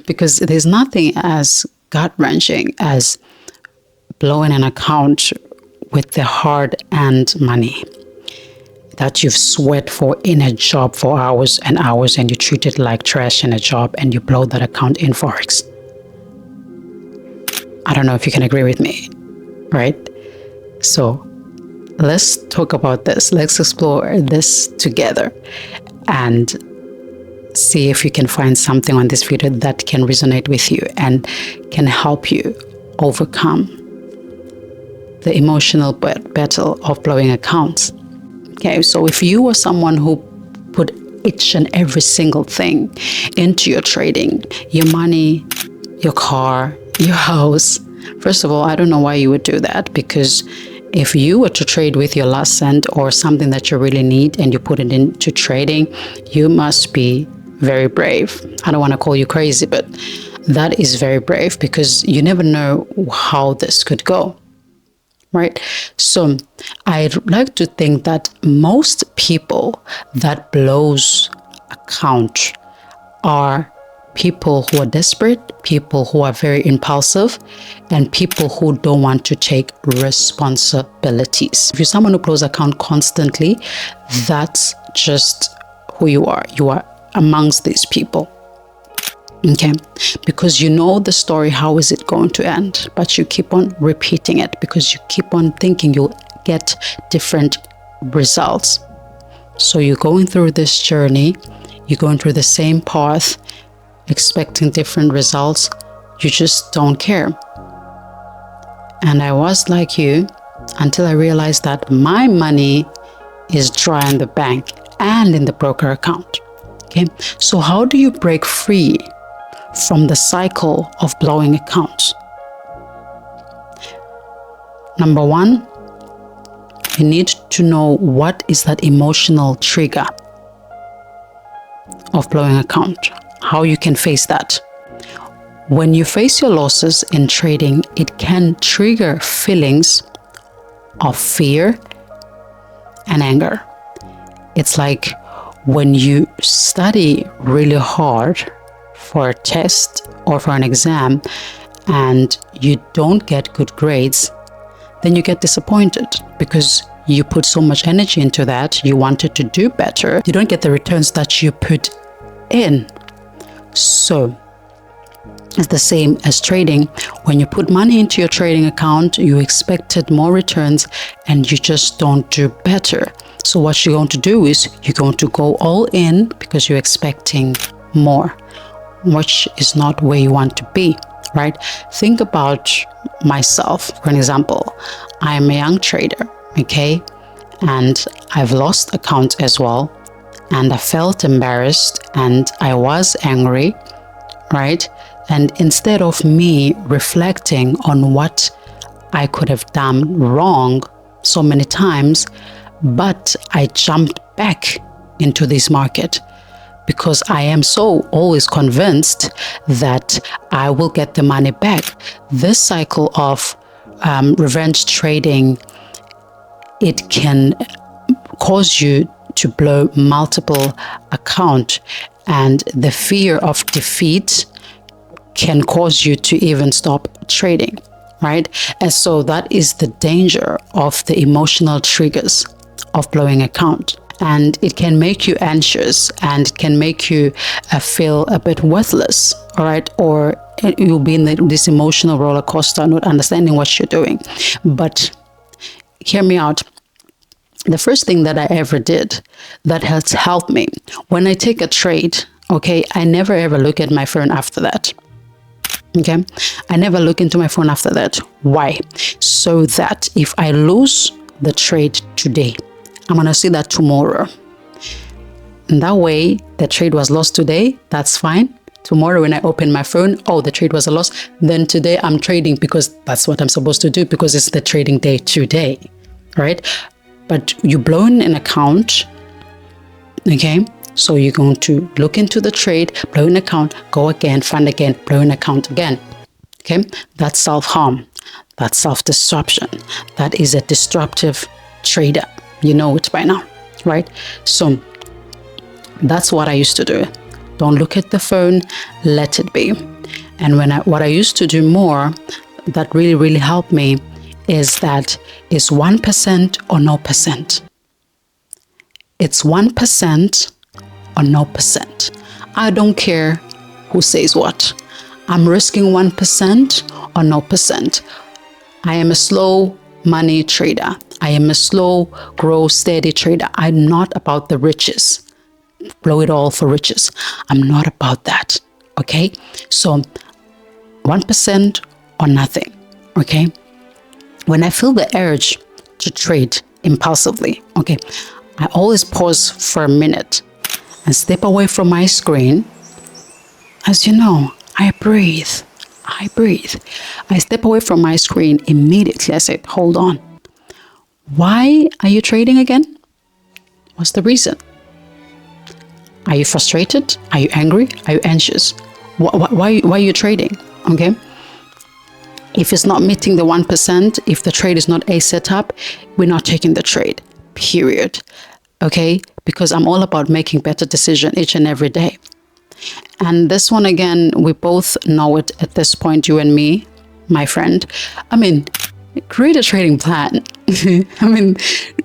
because there's nothing as gut-wrenching as blowing an account with the hard-earned money that you've sweat for in a job for hours and hours, and you treat it like trash in a job, and you blow that account in Forex. I don't know if you can agree with me, right? So let's talk about this. Let's explore this together and see if you can find something on this video that can resonate with you and can help you overcome the emotional battle of blowing accounts. Okay, so if you were someone who put each and every single thing into your trading, your money, your car, your house, first of all, I don't know why you would do that, because if you were to trade with your last cent or something that you really need and you put it into trading, you must be very brave. I don't want to call you crazy, but that is very brave, because you never know how this could go. Right? So I'd like to think that most people that blows account are people who are desperate, people who are very impulsive, and people who don't want to take responsibilities. If you're someone who blows account constantly, that's just who you are. You are amongst these people. Okay, because you know the story, how is it going to end? But you keep on repeating it because you keep on thinking you'll get different results. So you're going through this journey, you're going through the same path, expecting different results. You just don't care. And I was like you until I realized that my money is dry in the bank and in the broker account. Okay, so how do you break free from the cycle of blowing accounts? Number one, you need to know what is that emotional trigger of blowing account, how you can face that. When you face your losses in trading, it can trigger feelings of fear and anger. It's like when you study really hard for a test or for an exam and you don't get good grades, then you get disappointed because you put so much energy into that. You wanted to do better. You don't get the returns that you put in. So it's the same as trading. When you put money into your trading account, you expected more returns and you just don't do better. So what you're going to do is you're going to go all in because you're expecting more, which is not where you want to be, right? Think about myself, for an example. I'm a young trader, okay? And I've lost account as well. And I felt embarrassed and I was angry, right? And instead of me reflecting on what I could have done wrong so many times, but I jumped back into this market because I am so always convinced that I will get the money back. This cycle of revenge trading, it can cause you to blow multiple accounts, and the fear of defeat can cause you to even stop trading, right? And so that is the danger of the emotional triggers of blowing account. And it can make you anxious and it can make you feel a bit worthless, all right? Or you'll be in this emotional roller coaster, not understanding what you're doing. But hear me out. The first thing that I ever did that has helped me, when I take a trade, okay, I never ever look at my phone after that. Okay, I never look into my phone after that. Why? So that if I lose the trade today, I'm gonna see that tomorrow. And that way, the trade was lost today, that's fine. Tomorrow when I open my phone, oh, the trade was a loss. Then today I'm trading because that's what I'm supposed to do because it's the trading day today, right? But you blow in an account, okay? So you're going to look into the trade, blow an account, go again, fund again, blow an account again. Okay, that's self-harm. That's self-disruption. That is a disruptive trader. You know it by now, right? So that's what I used to do. Don't look at the phone, let it be. And what I used to do more that really helped me is that it's 1% or no percent. It's 1% or no percent. I don't care who says what. I'm risking 1% or no percent. I am a slow money trader. I am a slow, grow, steady trader. I'm not about the riches. Blow it all for riches. I'm not about that. Okay? So 1% or nothing. Okay? When I feel the urge to trade impulsively, okay, I always pause for a minute and step away from my screen. As you know, I breathe. I step away from my screen immediately. I say, hold on. Why are you trading again? What's the reason? Are you frustrated? Are you angry? Are you anxious? Why are you trading? Okay. If it's not meeting the 1%, if the trade is not a setup, we're not taking the trade, period. Okay. Because I'm all about making better decisions each and every day. And this one, again, we both know it at this point, you and me, my friend. I mean, create a trading plan. I mean,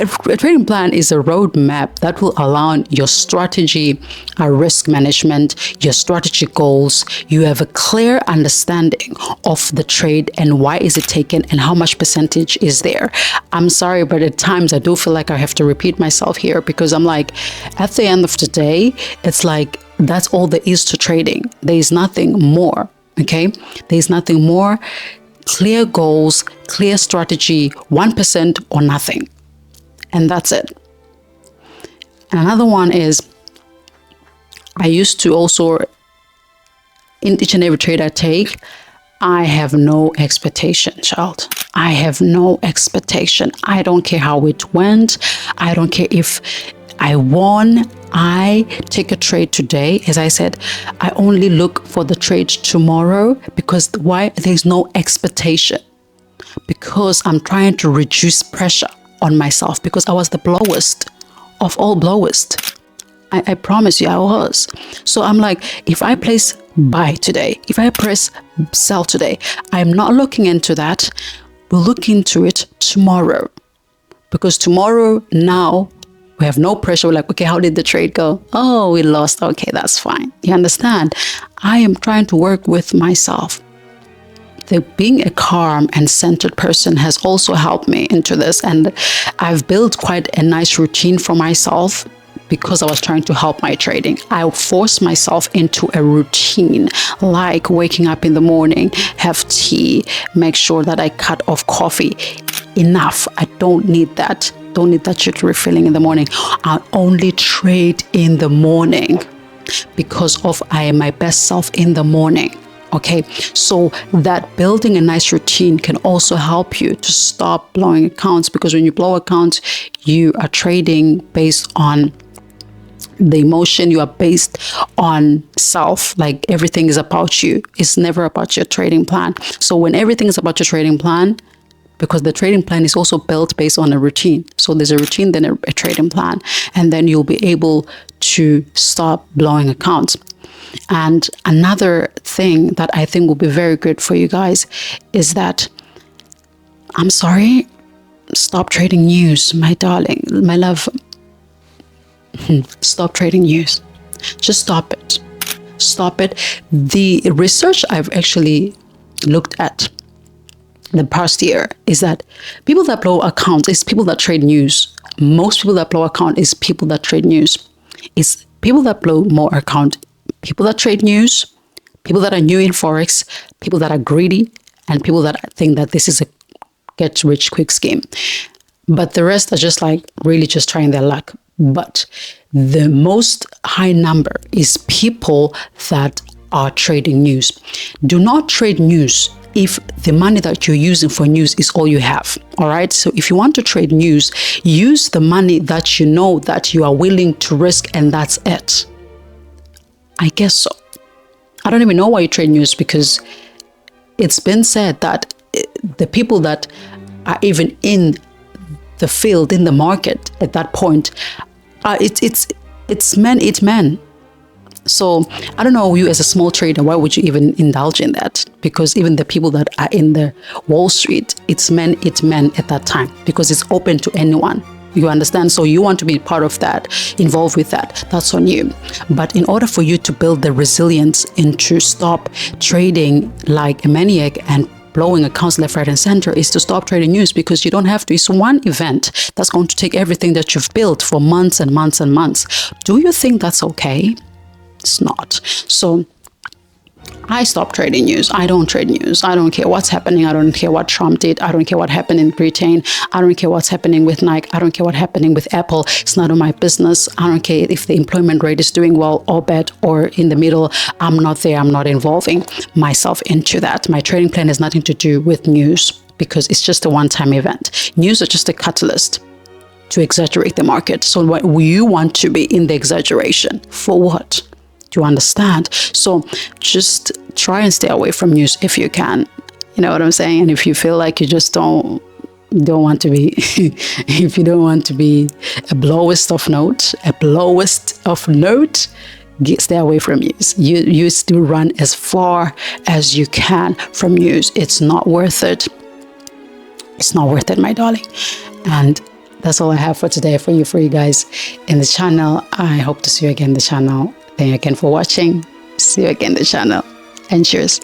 a trading plan is a roadmap that will allow your strategy, risk management, your strategy goals. You have a clear understanding of the trade and why is it taken and how much percentage is there. I'm sorry, but at times I do feel like I have to repeat myself here because I'm like, at the end of the day, it's like, that's all there is to trading. There is nothing more. Okay. There's nothing more. Clear goals, clear strategy, 1% or nothing. And that's it. And another one is, I used to also, in each and every trade I take, I have no expectation, child. I have no expectation. I don't care how it went. I don't care if I won. I take a trade today. As I said, I only look for the trade tomorrow because why? There's no expectation. Because I'm trying to reduce pressure on myself because I was the blowest of all blowest. I promise you I was. So I'm like, if I place buy today, if I press sell today, I'm not looking into that. We'll look into it tomorrow. Because tomorrow, now, we have no pressure. We're like, okay, how did the trade go? Oh, we lost. Okay, that's fine. You understand? I am trying to work with myself. Being a calm and centered person has also helped me into this. And I've built quite a nice routine for myself because I was trying to help my trading. I forced myself into a routine, like waking up in the morning, have tea, make sure that I cut off coffee. Enough. I don't need that. Don't need that shit refilling in the morning. I only trade in the morning because of I am my best self in the morning. Okay, so that building a nice routine can also help you to stop blowing accounts, because when you blow accounts, you are trading based on the emotion. You are based on self, like everything is about you. It's never about your trading plan. So when everything is about your trading plan, because the trading plan is also built based on a routine. So there's a routine, then a trading plan, and then you'll be able to stop blowing accounts. And another thing that I think will be very good for you guys is that, I'm sorry, stop trading news, my darling, my love. Stop trading news. Just stop it. Stop it. The research I've actually looked at the past year is that people that blow accounts is people that trade news. Most people that blow account is people that trade news. It's people that blow more account, people that trade news, people that are new in Forex, people that are greedy, and people that think that this is a get rich quick scheme. But the rest are just like really just trying their luck. But the most high number is people that are trading news. Do not trade news if the money that you're using for news is all you have. All right. So if you want to trade news, use the money that you know that you are willing to risk, and that's it. I guess so. I don't even know why you trade news, because it's been said that the people that are even in the field, in the market at that point, it's men eat men. So I don't know, you as a small trader, why would you even indulge in that? Because even the people that are in the Wall Street, it's men at that time, because it's open to anyone. You understand? So you want to be part of that, involved with that. That's on you. But in order for you to build the resilience and to stop trading like a maniac and blowing accounts left, right, and center, is to stop trading news, because you don't have to. It's one event that's going to take everything that you've built for months and months and months. Do you think that's okay? It's not. So I stopped trading news. I don't trade news. I don't care what's happening. I don't care what Trump did. I don't care what happened in Britain. I don't care what's happening with Nike. I don't care what's happening with Apple. It's none of my business. I don't care if the employment rate is doing well or bad or in the middle. I'm not there. I'm not involving myself into that. My trading plan has nothing to do with news, because it's just a one-time event. News are just a catalyst to exaggerate the market. So what you want to be in the exaggeration for what? Do you understand? So just try and stay away from news if you can. You know what I'm saying? And if you feel like you just don't want to be, if you don't want to be a blowest of note, stay away from news. You still run as far as you can from news. It's not worth it. It's not worth it, my darling. And that's all I have for today for you guys in the channel. I hope to see you again in the channel. Thank you again for watching. See you again in the channel. And cheers.